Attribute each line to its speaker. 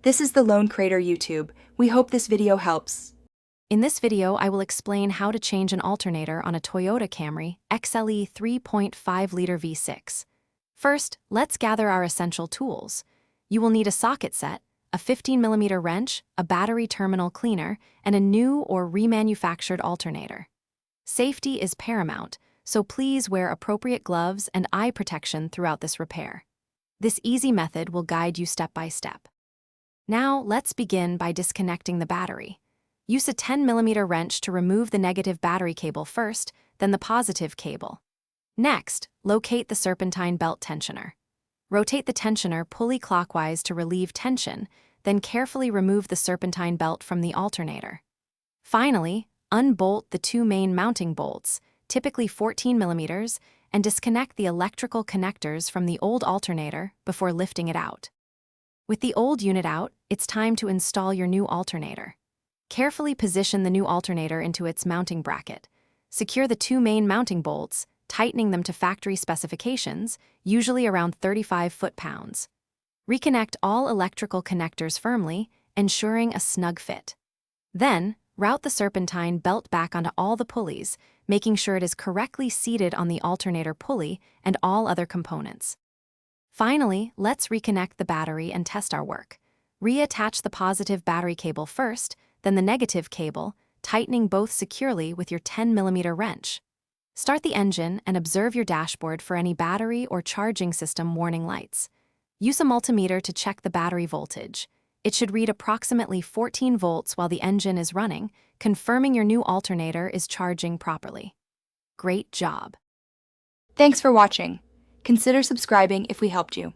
Speaker 1: This is the Lone Crater YouTube. We hope this video helps.
Speaker 2: In this video, I will explain how to change an alternator on a Toyota Camry XLE 3.5L V6. First, let's gather our essential tools. You will need a socket set, a 15mm wrench, a battery terminal cleaner, and a new or remanufactured alternator. Safety is paramount, so please wear appropriate gloves and eye protection throughout this repair. This easy method will guide you step by step. Now, let's begin by disconnecting the battery. Use a 10mm wrench to remove the negative battery cable first, then the positive cable. Next, locate the serpentine belt tensioner. Rotate the tensioner pulley clockwise to relieve tension, then carefully remove the serpentine belt from the alternator. Finally, unbolt the two main mounting bolts, typically 14mm, and disconnect the electrical connectors from the old alternator before lifting it out. With the old unit out, it's time to install your new alternator. Carefully position the new alternator into its mounting bracket. Secure the two main mounting bolts, tightening them to factory specifications, usually around 35 foot-pounds. Reconnect all electrical connectors firmly, ensuring a snug fit. Then, route the serpentine belt back onto all the pulleys, making sure it is correctly seated on the alternator pulley and all other components. Finally, let's reconnect the battery and test our work. Reattach the positive battery cable first, then the negative cable, tightening both securely with your 10mm wrench. Start the engine and observe your dashboard for any battery or charging system warning lights. Use a multimeter to check the battery voltage. It should read approximately 14 volts while the engine is running, confirming your new alternator is charging properly. Great job!
Speaker 1: Thanks for watching. Consider subscribing if we helped you.